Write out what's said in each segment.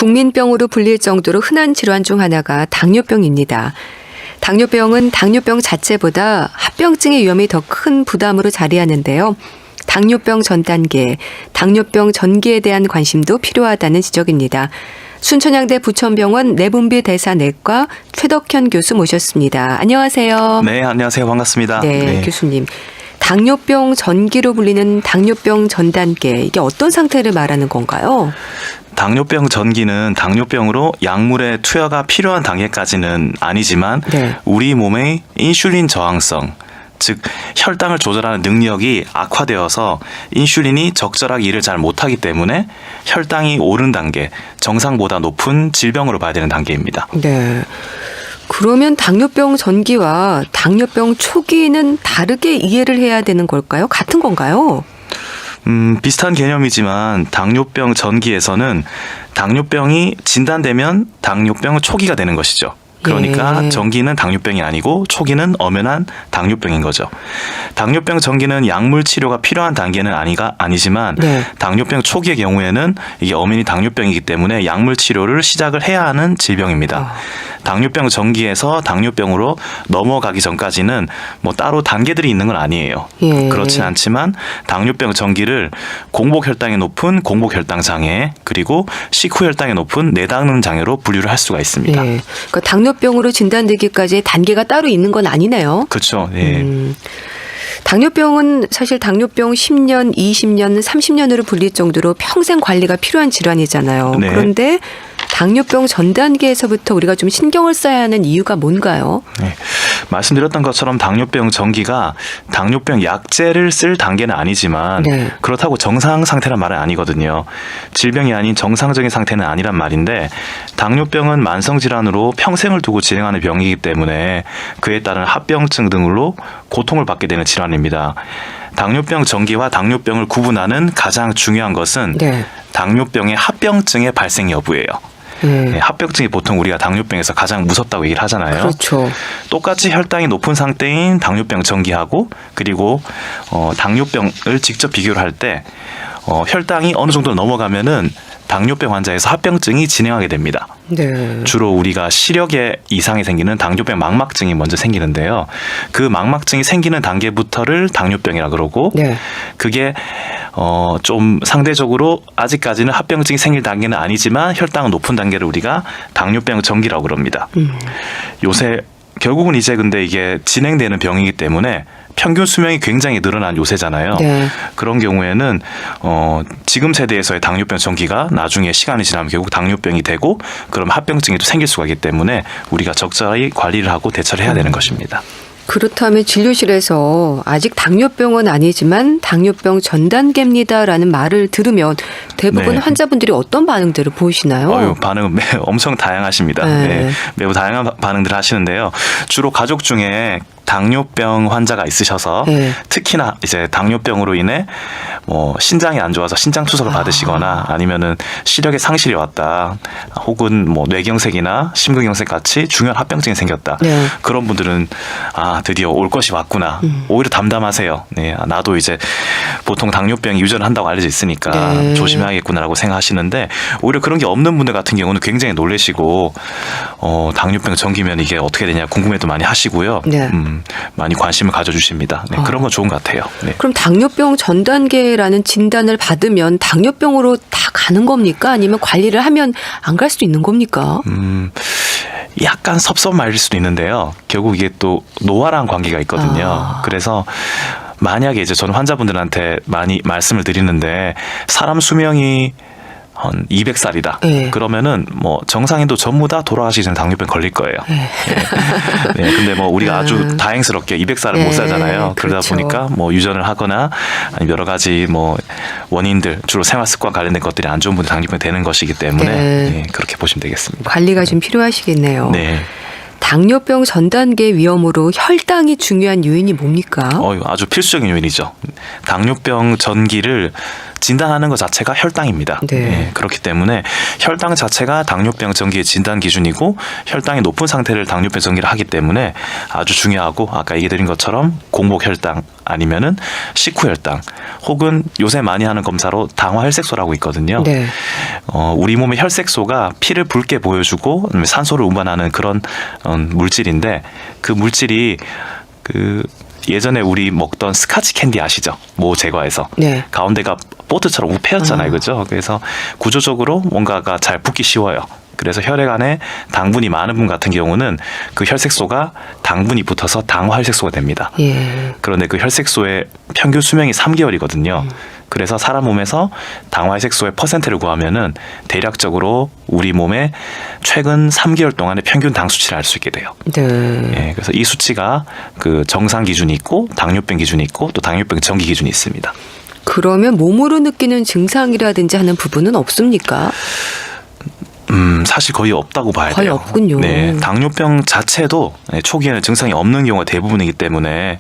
국민병으로 불릴 정도로 흔한 질환 중 하나가 당뇨병입니다. 당뇨병은 당뇨병 자체보다 합병증의 위험이 더 큰 부담으로 자리하는데요. 당뇨병 전 단계, 당뇨병 전기에 대한 관심도 필요하다는 지적입니다. 순천향대 부천병원 내분비대사내과 최덕현 교수 모셨습니다. 안녕하세요. 네, 안녕하세요. 반갑습니다. 네, 교수님. 당뇨병 전기로 불리는 당뇨병 전 단계, 이게 어떤 상태를 말하는 건가요? 당뇨병 전기는 당뇨병으로 약물의 투여가 필요한 단계까지는 아니지만 네. 우리 몸의 인슐린 저항성, 즉 혈당을 조절하는 능력이 악화되어서 인슐린이 적절하게 일을 잘 못하기 때문에 혈당이 오른 단계, 정상보다 높은 질병으로 봐야 되는 단계입니다. 네. 그러면 당뇨병 전기와 당뇨병 초기는 다르게 이해를 해야 되는 걸까요? 같은 건가요? 비슷한 개념이지만 당뇨병 전기에서는 당뇨병이 진단되면 당뇨병 초기가 되는 것이죠. 그러니까 예. 전기는 당뇨병이 아니고 초기는 엄연한 당뇨병인 거죠. 당뇨병 전기는 약물 치료가 필요한 단계는 아니지만 네. 당뇨병 초기의 경우에는 이게 엄연히 당뇨병이기 때문에 약물 치료를 시작을 해야 하는 질병입니다. 당뇨병 전기에서 당뇨병으로 넘어가기 전까지는 뭐 따로 단계들이 있는 건 아니에요. 예. 그렇진 않지만 당뇨병 전기를 공복 혈당이 높은 공복 혈당 장애, 그리고 식후 혈당이 높은 내당능 장애로 분류를 할 수가 있습니다. 예. 그러니까 당뇨병으로 진단되기까지 단계가 따로 있는 건 아니네요. 그렇죠. 예. 당뇨병은 사실 당뇨병 10년, 20년, 30년으로 불릴 정도로 평생 관리가 필요한 질환이잖아요. 네. 그런데 당뇨병 전 단계에서부터 우리가 좀 신경을 써야 하는 이유가 뭔가요? 네. 말씀드렸던 것처럼 당뇨병 전기가 당뇨병 약제를 쓸 단계는 아니지만 네. 그렇다고 정상 상태란 말은 아니거든요. 질병이 아닌 정상적인 상태는 아니란 말인데 당뇨병은 만성질환으로 평생을 두고 진행하는 병이기 때문에 그에 따른 합병증 등으로 고통을 받게 되는 질환입니다. 당뇨병 전기와 당뇨병을 구분하는 가장 중요한 것은 네. 당뇨병의 합병증의 발생 여부예요. 네, 합병증이 보통 우리가 당뇨병에서 가장 무섭다고 얘기를 하잖아요. 그렇죠. 똑같이 혈당이 높은 상태인 당뇨병 전기하고 그리고 당뇨병을 직접 비교를 할 때 혈당이 어느 정도 넘어가면은 당뇨병 환자에서 합병증이 진행하게 됩니다. 네. 주로 우리가 시력에 이상이 생기는 당뇨병 망막증이 먼저 생기는데요. 그 망막증이 생기는 단계부터를 당뇨병이라 그러고 네. 그게 좀 상대적으로 아직까지는 합병증이 생길 단계는 아니지만 혈당은 높은 단계를 우리가 당뇨병 전기라고 그럽니다. 요새 결국은 이제 근데 이게 진행되는 병이기 때문에 평균 수명이 굉장히 늘어난 요새잖아요. 네. 그런 경우에는 지금 세대에서의 당뇨병 전기가 나중에 시간이 지나면 결국 당뇨병이 되고 그럼 합병증이 또 생길 수가 있기 때문에 우리가 적절히 관리를 하고 대처를 해야 되는 것입니다. 그렇다면 진료실에서 아직 당뇨병은 아니지만 당뇨병 전 단계입니다라는 말을 들으면 대부분 네. 환자분들이 어떤 반응들을 보이시나요? 반응은 엄청 다양하십니다. 네. 네, 매우 다양한 반응들을 하시는데요. 주로 가족 중에 당뇨병 환자가 있으셔서 네. 특히나 이제 당뇨병으로 인해 뭐 신장이 안 좋아서 신장 투석을 받으시거나 아니면은 시력의 상실이 왔다, 혹은 뭐 뇌경색이나 심근경색 같이 중요한 합병증이 생겼다. 네. 그런 분들은 드디어 올 것이 왔구나. 오히려 담담하세요. 네, 나도 이제 보통 당뇨병이 유전을 한다고 알려져 있으니까 네. 조심해야겠구나라고 생각하시는데 오히려 그런 게 없는 분들 같은 경우는 굉장히 놀라시고 당뇨병 전기면 이게 어떻게 되냐 궁금해도 많이 하시고요. 네. 많이 관심을 가져주십니다. 네, 그런 건 좋은 것 같아요. 네. 그럼 당뇨병 전 단계라는 진단을 받으면 당뇨병으로 다 가는 겁니까? 아니면 관리를 하면 안 갈 수도 있는 겁니까? 약간 섭섭할 수도 있는데요. 결국 이게 또 노화랑 관계가 있거든요. 그래서 만약에 이제 저는 환자분들한테 많이 말씀을 드리는데 사람 수명이 한 200살이다. 네. 그러면은 뭐 정상인도 전부 다 돌아가시기 전에 당뇨병 걸릴 거예요. 네. 네. 근데 뭐 우리가 아주 다행스럽게 200살을 못 살잖아요. 그러다 그렇죠. 보니까 뭐 유전을 하거나 아니면 여러 가지 뭐 원인들, 주로 생활 습관 관련된 것들이 안 좋은 분들 당뇨병 되는 것이기 때문에 네, 그렇게 보시면 되겠습니다. 관리가 좀 필요하시겠네요. 네. 당뇨병 전 단계 위험으로 혈당이 중요한 요인이 뭡니까? 아주 필수적인 요인이죠. 당뇨병 전기를 진단하는 것 자체가 혈당입니다. 네. 예, 그렇기 때문에 혈당 자체가 당뇨병 전기의 진단 기준이고 혈당이 높은 상태를 당뇨병 전기를 하기 때문에 아주 중요하고 아까 얘기 드린 것처럼 공복 혈당 아니면은 식후 혈당 혹은 요새 많이 하는 검사로 당화 혈색소라고 있거든요. 네. 우리 몸의 혈색소가 피를 붉게 보여주고 산소를 운반하는 그런 물질인데 그 물질이 그 예전에 우리 먹던 스카치 캔디 아시죠? 모 제과에서 네. 가운데가 보트처럼 우패였잖아요, 그죠? 그래서 구조적으로 뭔가가 잘 붙기 쉬워요. 그래서 혈액 안에 당분이 많은 분 같은 경우는 그 혈색소가 당분이 붙어서 당화 혈색소가 됩니다. 예. 그런데 그 혈색소의 평균 수명이 3개월이거든요. 그래서 사람 몸에서 당화 혈색소의 퍼센트를 구하면은 대략적으로 우리 몸의 최근 3개월 동안의 평균 당 수치를 알 수 있게 돼요. 네. 예, 그래서 이 수치가 그 정상 기준이 있고 당뇨병 기준이 있고 또 당뇨병 정기 기준이 있습니다. 그러면 몸으로 느끼는 증상이라든지 하는 부분은 없습니까? 사실 거의 없다고 봐야 거의 돼요. 없군요. 네, 당뇨병 자체도 초기에는 증상이 없는 경우가 대부분이기 때문에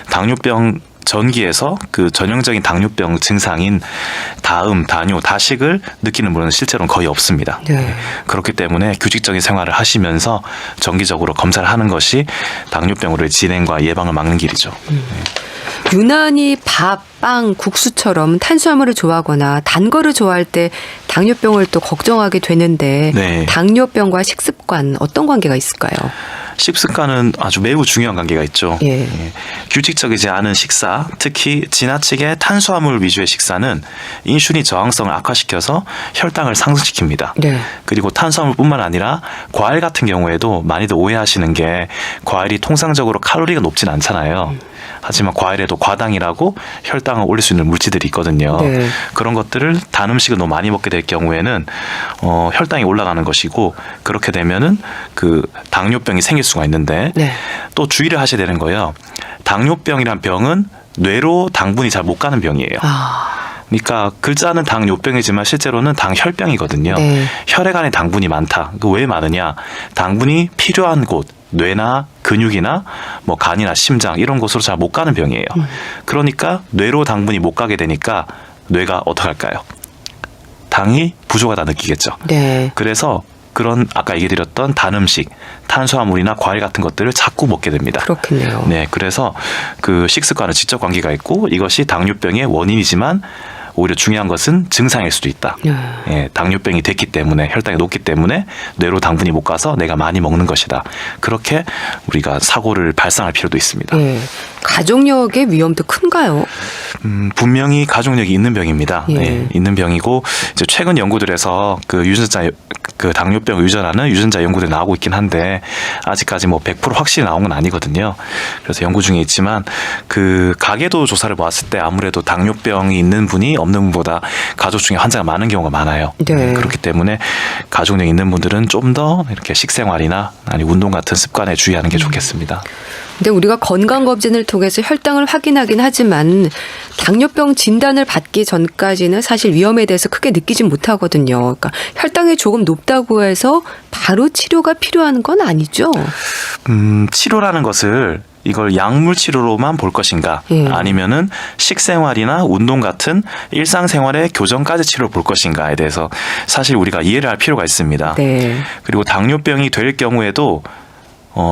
당뇨병 전기에서 그 전형적인 당뇨병 증상인 다음, 다뇨, 다식을 느끼는 분은 실제로는 거의 없습니다. 네. 그렇기 때문에 규칙적인 생활을 하시면서 정기적으로 검사를 하는 것이 당뇨병으로의 진행과 예방을 막는 길이죠. 유난히 밥, 빵, 국수처럼 탄수화물을 좋아하거나 단 거를 좋아할 때 당뇨병을 또 걱정하게 되는데 네. 당뇨병과 식습관 어떤 관계가 있을까요? 식습관은 아주 매우 중요한 관계가 있죠. 예. 예. 규칙적이지 않은 식사, 특히 지나치게 탄수화물 위주의 식사는 인슐린 저항성을 악화시켜서 혈당을 상승시킵니다. 네. 그리고 탄수화물뿐만 아니라 과일 같은 경우에도 많이들 오해하시는 게 과일이 통상적으로 칼로리가 높진 않잖아요. 하지만 과일에도 과당이라고 혈당을 올릴 수 있는 물질들이 있거든요. 네. 그런 것들을 단 음식을 너무 많이 먹게 될 경우에는 혈당이 올라가는 것이고 그렇게 되면은 그 당뇨병이 생길 수가 있는데 네. 또 주의를 하셔야 되는 거예요. 당뇨병이란 병은 뇌로 당분이 잘 못 가는 병이에요. 그러니까 글자는 당뇨병이지만 실제로는 당혈병이거든요. 네. 혈액 안에 당분이 많다. 그 왜 많으냐? 당분이 필요한 곳, 뇌나 근육이나 뭐 간이나 심장 이런 곳으로 잘 못 가는 병이에요. 그러니까 뇌로 당분이 못 가게 되니까 뇌가 어떡할까요? 당이 부족하다 느끼겠죠. 네. 그래서 그런 아까 얘기 드렸던 단 음식, 탄수화물이나 과일 같은 것들을 자꾸 먹게 됩니다. 그렇겠네요. 네, 그래서 그 식습과는 직접 관계가 있고 이것이 당뇨병의 원인이지만 오히려 중요한 것은 증상일 수도 있다. 예, 당뇨병이 됐기 때문에 혈당이 높기 때문에 뇌로 당분이 못 가서 내가 많이 먹는 것이다. 그렇게 우리가 사고를 발생할 필요도 있습니다. 예. 가족력의 위험도 큰가요? 분명히 가족력이 있는 병입니다. 예. 네, 있는 병이고 이제 최근 연구들에서 그 유전자 그 당뇨병 유전하는 유전자 연구들이 나오고 있긴 한데 아직까지 뭐 100% 확실히 나온 건 아니거든요. 그래서 연구 중에 있지만 그 가계도 조사를 보았을 때 아무래도 당뇨병이 있는 분이 없는 분보다 가족 중에 환자가 많은 경우가 많아요. 네. 그렇기 때문에 가족력 있는 분들은 좀 더 이렇게 식생활이나 아니 운동 같은 습관에 주의하는 게 좋겠습니다. 근데 우리가 건강검진을 통해서 혈당을 확인하긴 하지만 당뇨병 진단을 받기 전까지는 사실 위험에 대해서 크게 느끼진 못하거든요. 그러니까 혈당이 조금 높다고 해서 바로 치료가 필요한 건 아니죠. 치료라는 것을 이걸 약물 치료로만 볼 것인가 아니면은 식생활이나 운동 같은 일상생활의 교정까지 치료를 볼 것인가에 대해서 사실 우리가 이해를 할 필요가 있습니다. 네. 그리고 당뇨병이 될 경우에도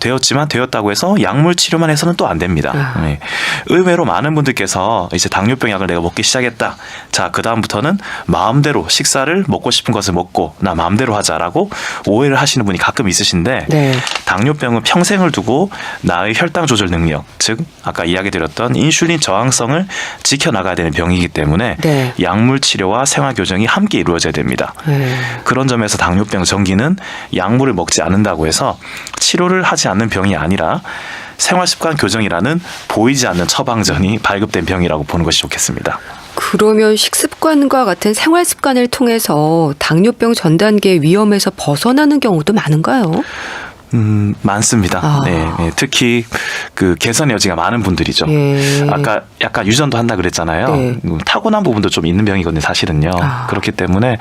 되었지만 되었다고 해서 약물 치료만 해서는 또 안 됩니다. 네. 의외로 많은 분들께서 이제 당뇨병 약을 내가 먹기 시작했다. 자, 그 다음부터는 마음대로 식사를 먹고 싶은 것을 먹고 나 마음대로 하자라고 오해를 하시는 분이 가끔 있으신데 네. 당뇨병은 평생을 두고 나의 혈당 조절 능력, 즉 아까 이야기 드렸던 인슐린 저항성을 지켜나가야 되는 병이기 때문에 네. 약물 치료와 생활 교정이 함께 이루어져야 됩니다. 그런 점에서 당뇨병 전기는 약물을 먹지 않는다고 해서 치료를 하지 않는 병이 아니라 생활습관 교정이라는 보이지 않는 처방전이 발급된 병이라고 보는 것이 좋겠습니다. 그러면 식습관과 같은 생활 습관을 통해서 당뇨병 전 단계의 위험에서 벗어나는 경우도 많은가요? 많습니다. 네, 네, 특히 그 개선의 여지가 많은 분들이죠. 예. 아까 약간 유전도 한다 그랬잖아요. 네. 타고난 부분도 좀 있는 병이거든요, 사실은요. 그렇기 때문에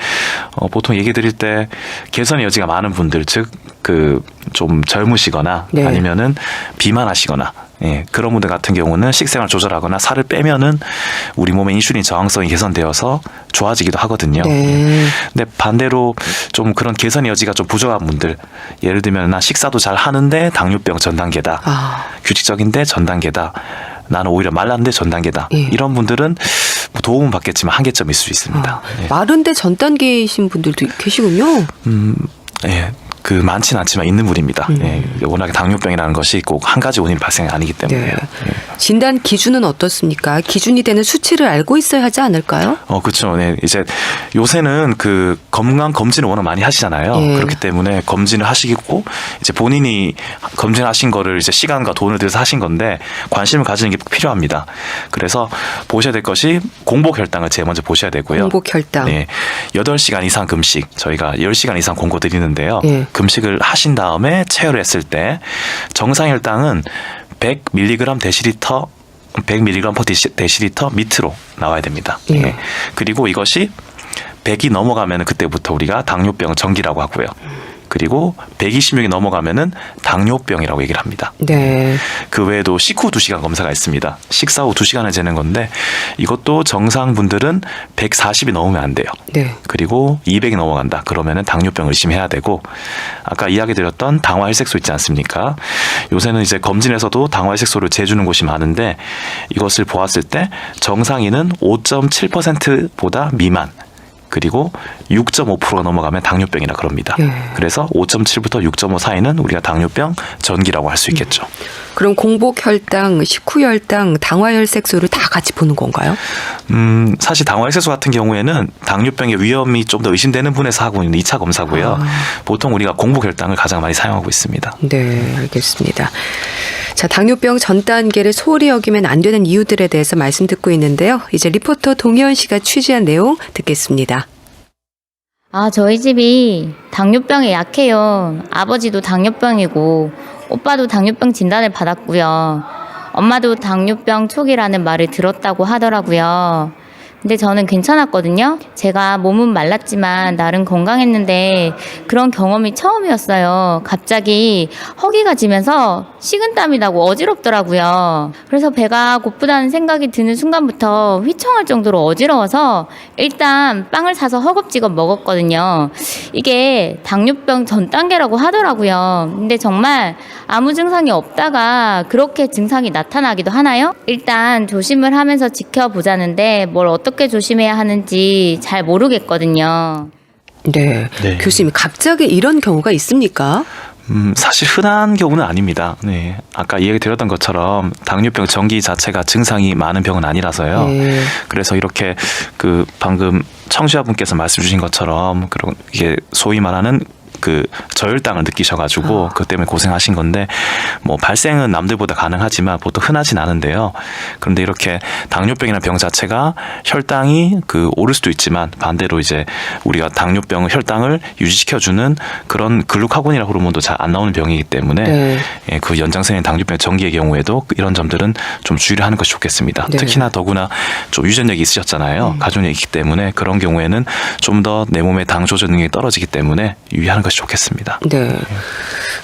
보통 얘기 드릴 때 개선의 여지가 많은 분들, 즉 그 좀 젊으시거나 네. 아니면은 비만하시거나 예, 그런 분들 같은 경우는 식생활 조절하거나 살을 빼면은 우리 몸의 인슐린 저항성이 개선되어서 좋아지기도 하거든요. 네. 근데 반대로 좀 그런 개선 여지가 좀 부족한 분들, 예를 들면 나 식사도 잘 하는데 당뇨병 전 단계다. 아, 규칙적인데 전 단계다. 나는 오히려 말랐는데 전 단계다. 예. 이런 분들은 뭐 도움은 받겠지만 한계점일 수 있습니다. 예. 마른데 전 단계이신 분들도 계시군요. 예. 그 많지는 않지만 있는 분입니다. 예. 워낙에 당뇨병이라는 것이 꼭 한 가지 원인이 발생이 아니기 때문에. 네. 진단 기준은 어떻습니까? 기준이 되는 수치를 알고 있어야 하지 않을까요? 그렇죠. 네. 이제 요새는 그 건강 검진을 워낙 많이 하시잖아요. 예. 그렇기 때문에 검진을 하시고 이제 본인이 검진하신 거를 이제 시간과 돈을 들여서 하신 건데 관심을 가지는 게 필요합니다. 그래서 보셔야 될 것이 공복 혈당을 제일 먼저 보셔야 되고요. 공복 혈당. 네. 8시간 이상 금식 저희가 10시간 이상 권고 드리는데요. 예. 금식을 하신 다음에 체열을 했을 때 정상 혈당은 100mg 데시리터 100mg per 데시리터 밑으로 나와야 됩니다. 예. 예. 그리고 이것이 100이 넘어가면 그때부터 우리가 당뇨병 전기라고 하고요. 그리고 126이 넘어가면은 당뇨병이라고 얘기를 합니다. 네. 그 외에도 식후 2시간 검사가 있습니다. 식사 후 2시간을 재는 건데 이것도 정상 분들은 140이 넘으면 안 돼요. 네. 그리고 200이 넘어간다. 그러면은 당뇨병을 의심해야 되고 아까 이야기 드렸던 당화혈색소 있지 않습니까? 요새는 이제 검진에서도 당화혈색소를 재주는 곳이 많은데 이것을 보았을 때 정상인은 5.7%보다 미만 그리고 6.5%가 넘어가면 당뇨병이라 그럽니다. 예. 그래서 5.7부터 6.5 사이는 우리가 당뇨병 전기라고 할 수 있겠죠. 그럼 공복 혈당, 식후 혈당, 당화혈색소를 다 같이 보는 건가요? 사실 당화혈색소 같은 경우에는 당뇨병의 위험이 좀 더 의심되는 분에서 하고 있는 2차 검사고요. 보통 우리가 공복 혈당을 가장 많이 사용하고 있습니다. 네, 알겠습니다. 자, 당뇨병 전 단계를 소홀히 여기면 안 되는 이유들에 대해서 말씀 듣고 있는데요. 이제 리포터 동현 씨가 취재한 내용 듣겠습니다. 저희 집이 당뇨병에 약해요. 아버지도 당뇨병이고 오빠도 당뇨병 진단을 받았고요. 엄마도 당뇨병 초기라는 말을 들었다고 하더라고요. 근데 저는 괜찮았거든요. 제가 몸은 말랐지만 나름 건강했는데 그런 경험이 처음이었어요. 갑자기 허기가 지면서 식은땀이 나고 어지럽더라고요. 그래서 배가 고프다는 생각이 드는 순간부터 휘청할 정도로 어지러워서 일단 빵을 사서 허겁지겁 먹었거든요. 이게 당뇨병 전 단계라고 하더라고요. 근데 정말 아무 증상이 없다가 그렇게 증상이 나타나기도 하나요? 일단 조심을 하면서 지켜보자는데 뭘 어떻게 조심해야 하는지 잘 모르겠거든요. 네. 네. 교수님, 갑자기 이런 경우가 있습니까? 사실 흔한 경우는 아닙니다. 네. 아까 이야기 드렸던 것처럼 당뇨병 전기 자체가 증상이 많은 병은 아니라서요. 네. 그래서 이렇게 그 방금 청취자분께서 말씀 주신 것처럼 그런 이게 소위 말하는 그 저혈당을 느끼셔가지고 그 때문에 고생하신 건데 뭐 발생은 남들보다 가능하지만 보통 흔하진 않은데요. 그런데 이렇게 당뇨병이라는 병 자체가 혈당이 그 오를 수도 있지만 반대로 이제 우리가 당뇨병 혈당을 유지시켜주는 그런 글루카곤이라는 호르몬도 잘 안 나오는 병이기 때문에 네. 예, 그 연장성인 당뇨병 전기의 경우에도 이런 점들은 좀 주의를 하는 것이 좋겠습니다. 네. 특히나 더구나 좀 유전력이 있으셨잖아요. 가족력이 있기 때문에 그런 경우에는 좀 더 내 몸의 당 조절 능력이 떨어지기 때문에 유의하는 것이 좋겠습니다. 네.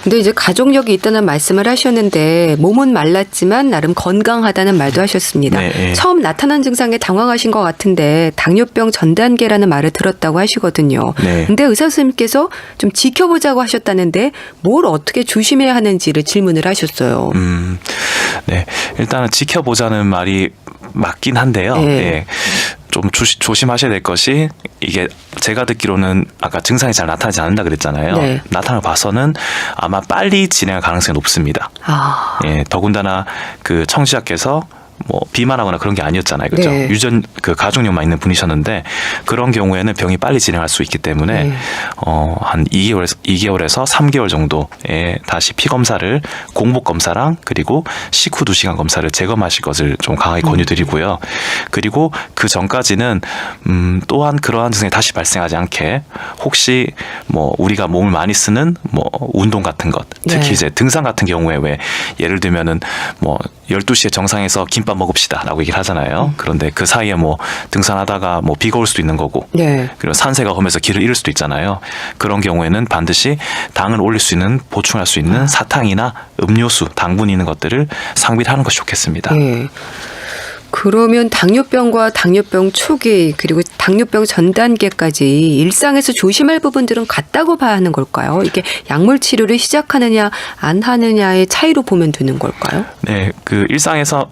근데 이제 가족력이 있다는 말씀을 하셨는데 몸은 말랐지만 나름 건강하다는 말도 하셨습니다. 네, 네. 처음 나타난 증상에 당황하신 것 같은데 당뇨병 전 단계라는 말을 들었다고 하시거든요. 네. 근데 의사 선생님께서 좀 지켜보자고 하셨다는데 뭘 어떻게 조심해야 하는지를 질문을 하셨어요. 네. 일단은 지켜보자는 말이 맞긴 한데요. 네. 예. 좀 조심하셔야 될 것이 이게 제가 듣기로는 아까 증상이 잘 나타나지 않는다 그랬잖아요. 네. 나타나 봐서는 아마 빨리 진행할 가능성이 높습니다. 아, 예, 더군다나 그 청취자께서 뭐 비만하거나 그런 게 아니었잖아요. 그렇죠? 네. 유전 그 가족력만 있는 분이셨는데 그런 경우에는 병이 빨리 진행할 수 있기 때문에 네. 한 2개월에서 3개월 정도에 다시 피 검사를 공복 검사랑 그리고 식후 2시간 검사를 재검하실 것을 좀 강하게 권유드리고요. 그리고 그 전까지는 또한 그러한 증상이 다시 발생하지 않게 혹시 뭐 우리가 몸을 많이 쓰는 뭐 운동 같은 것 특히 네. 이제 등산 같은 경우에 왜 예를 들면은 뭐 12시에 정상에서 김밥 김밥 먹읍시다라고 얘기를 하잖아요. 그런데 그 사이에 뭐 등산하다가 뭐 비가 올 수도 있는 거고 네. 그리고 산세가 험해서 길을 잃을 수도 있잖아요. 그런 경우에는 반드시 당을 올릴 수 있는 보충할 수 있는 사탕이나 음료수, 당분이 있는 것들을 상비를 하는 것이 좋겠습니다. 네. 그러면 당뇨병과 당뇨병 초기 그리고 당뇨병 전 단계까지 일상에서 조심할 부분들은 같다고 봐야 하는 걸까요? 이게 약물 치료를 시작하느냐 안 하느냐의 차이로 보면 되는 걸까요? 네, 그 일상에서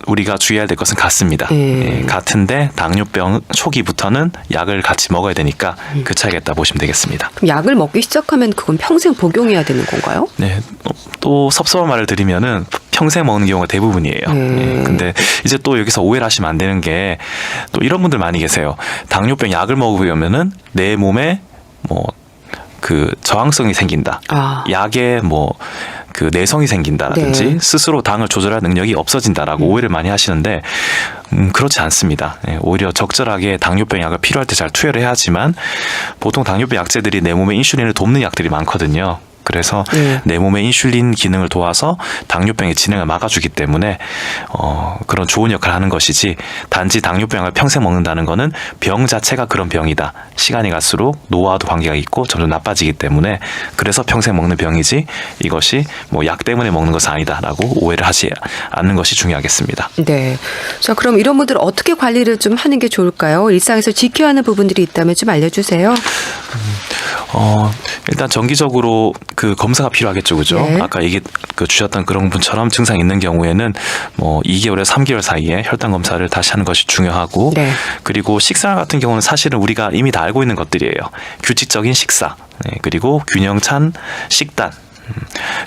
우리가 주의해야 될 것은 같습니다. 네. 같은데 당뇨병 초기부터는 약을 같이 먹어야 되니까 그 차이가 있다 보시면 되겠습니다. 그럼 약을 먹기 시작하면 그건 평생 복용해야 되는 건가요? 네, 또 섭섭한 말을 드리면은 평생 먹는 경우가 대부분이에요. 근데 이제 또 여기서 오해를 하시면 안 되는 게 또 이런 분들 많이 계세요. 당뇨병 약을 먹으면은 내 몸에 뭐 그 저항성이 생긴다. 약에 뭐 그 내성이 생긴다라든지 네. 스스로 당을 조절할 능력이 없어진다라고 오해를 많이 하시는데 그렇지 않습니다. 오히려 적절하게 당뇨병 약을 필요할 때 잘 투여를 해야 하지만 보통 당뇨병 약제들이 내 몸에 인슐린을 돕는 약들이 많거든요. 그래서 내 몸의 인슐린 기능을 도와서 당뇨병의 진행을 막아주기 때문에 그런 좋은 역할을 하는 것이지 단지 당뇨병을 평생 먹는다는 거는 병 자체가 그런 병이다. 시간이 갈수록 노화와도 관계가 있고 점점 나빠지기 때문에 그래서 평생 먹는 병이지 이것이 뭐 약 때문에 먹는 것은 아니다라고 오해를 하지 않는 것이 중요하겠습니다. 네. 자, 그럼 이런 분들 어떻게 관리를 좀 하는 게 좋을까요? 일상에서 지켜야 하는 부분들이 있다면 좀 알려주세요. 일단 정기적으로 그 검사가 필요하겠죠, 그죠? 네. 아까 주셨던 그런 분처럼 증상 있는 경우에는 뭐 2개월에서 3개월 사이에 혈당 검사를 다시 하는 것이 중요하고, 네. 그리고 식사 같은 경우는 사실은 우리가 이미 다 알고 있는 것들이에요. 규칙적인 식사, 그리고 균형 찬 식단.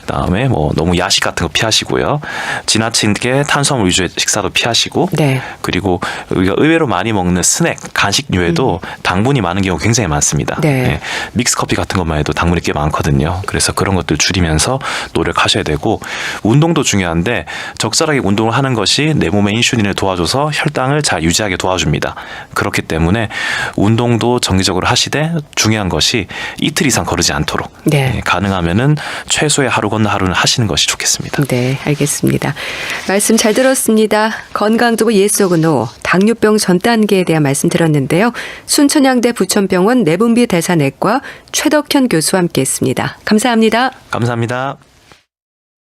그다음에 뭐 너무 야식 같은 거 피하시고요. 지나치게 탄수화물 위주의 식사도 피하시고, 네. 그리고 우리가 의외로 많이 먹는 스낵, 간식류에도 당분이 많은 경우 굉장히 많습니다. 네. 믹스 커피 같은 것만 해도 당분이 꽤 많거든요. 그래서 그런 것들 줄이면서 노력하셔야 되고, 운동도 중요한데 적절하게 운동을 하는 것이 내 몸의 인슐린을 도와줘서 혈당을 잘 유지하게 도와줍니다. 그렇기 때문에 운동도 정기적으로 하시되 중요한 것이 이틀 이상 거르지 않도록 네. 가능하면은 최소의 하루 건너 하루는 하시는 것이 좋겠습니다. 네, 알겠습니다. 말씀 잘 들었습니다. 건강정보 예스오그노 당뇨병 전 단계에 대한 말씀 들었는데요. 순천향대 부천병원 내분비 대사내과 최덕현 교수와 함께했습니다. 감사합니다. 감사합니다.